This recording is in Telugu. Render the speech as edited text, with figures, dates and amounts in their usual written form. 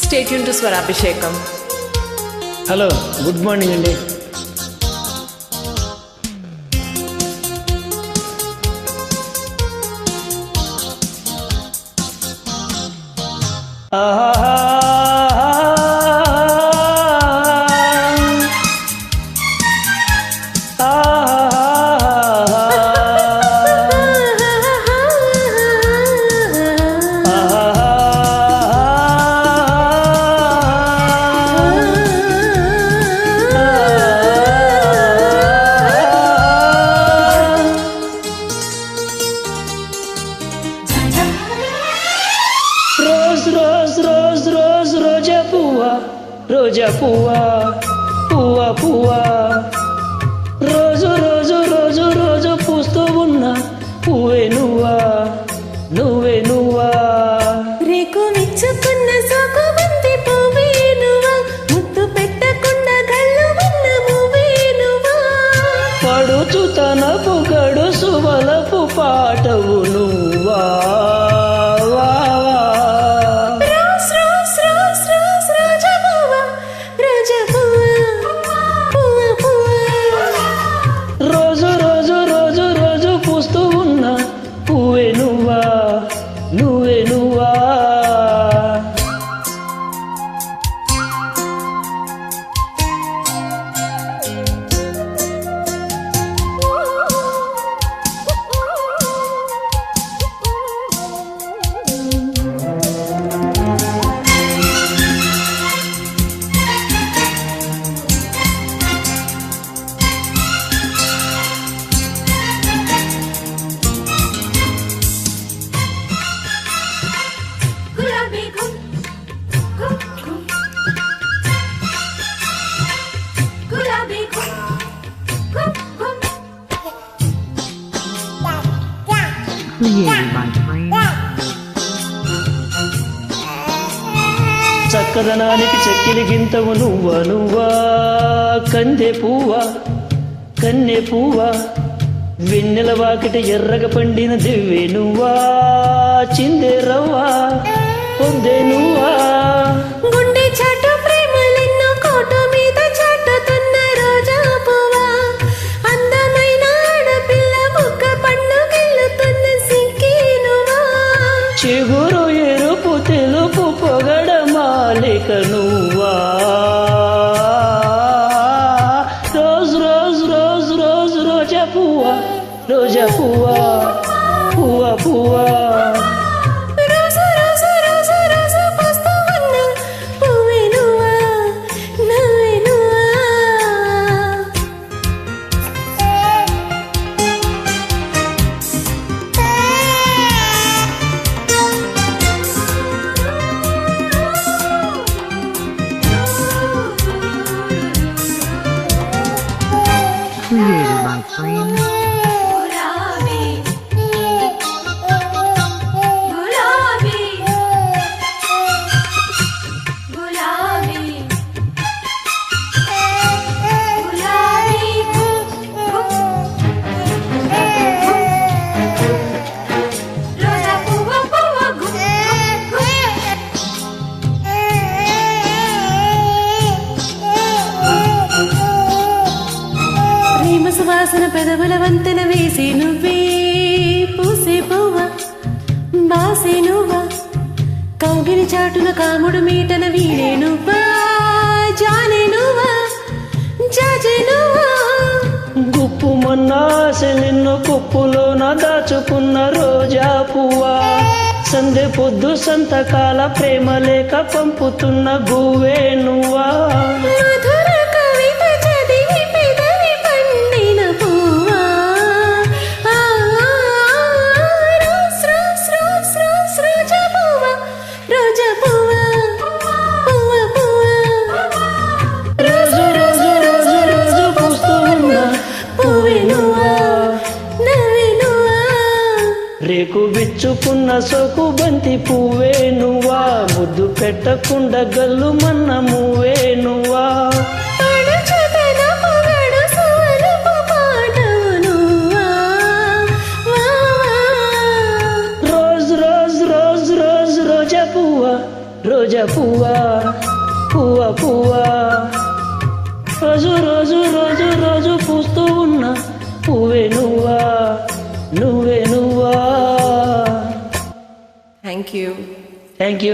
Stay tune to Swarabhishekam. Hello, good morning అండి. రోజా పువ్వా పువ్వా పువ్వా, రోజు రోజు రోజు రోజు పూస్తూ ఉన్న పువ్వే నువ్వా, నువ్వే నువ్వా. రేకు విచ్చుకున్న సోకు బంతి పువ్వే నువ్వా, ముద్దు పెట్టకుండా గల్లు ఉన్న పువ్వే నువ్వా. పడుచు తనపు గడుసు వలపు పాటవు నువ్వా. రోజు రోజు రోజు రోజు పూస్తూ ఉన్న పువ్వే నువ్వా, నువ్వే నువ్వా. చక్కదనానికి చెక్కిలి గింతవు నువ్వా నువ్వా, కందె పువ్వా కన్నె పువ్వా, వెన్నెల వాకిట ఎర్రగ పండిన దివ్వే నువ్వా, చిందే రవ్వా పొద్దే నువ్వా. గుండె చాటు ప్రేమలెన్నో కోట మీద చాటుతున్న రోజా పువ్వా, అందమైన ఆడపిల్ల బుక్క పండు గిల్లుతున్న సిక్కి నువ్వా. చిగురు ఎరుపు తెలుపు పొగడ మాలిక నువ్వా. రోజ్ రోజ్ రోజ్ రోజ్ రోజా పువ్వా, రోజా పువ్వా పువ్వా పువ్వా. రోజు రోజు రోజు రోజు పూస్తూ ఉన్న పువ్వే నువ్వా, నువ్వే నువ్వా. Created by Frame. సువాసన పెదవుల వంతెన వేసి నువ్వే పూసే పువ్వా, బాసే నువ్వా, కౌగిలి చాటున కాముడు మీటన వీడే నువ్వా, జానే నువ్వా, జాజే నువ్వా. గుప్పు మొన్నాసెలిన్నో కుప్పులోన దాచుకున్న రోజా పువ్వా, సందె పొద్దు సంతకాల ప్రేమ లేక పంపుతున్న గువ్వే నువ్వా. మధుర కవిత చదివి పెదవి పండిన పువ్వా, రోజ్ రోజ్ రోజ్ రోజ్ రోజా పువ్వా, రోజా పువ్వా పువ్వా పువ్వా. రోజు రోజు రోజు రోజు పూస్తూ ఉన్న పువ్వే నువ్వా, నవ్వే నువ్వా. రేకు విచ్చుకున్న సోకు బంతి పువ్వే నువ్వా, ముద్దు పెట్టకుండా గల్లు మన్న మువ్వే నువ్వా. పడుచుతన పొగడు సువలపు పాటవు నువ్వా, వా వా. రోజ్ రోజ్ రోజ్ రోజ్ రోజా పువ్వా, రోజా పువ్వా పువ్వా పువ్వా రోజు రోజు రోజు రోజు పూస్తూ ఉన్న పువ్వే నువ్వా నువ్వే నువ్వా Thank you. Thank you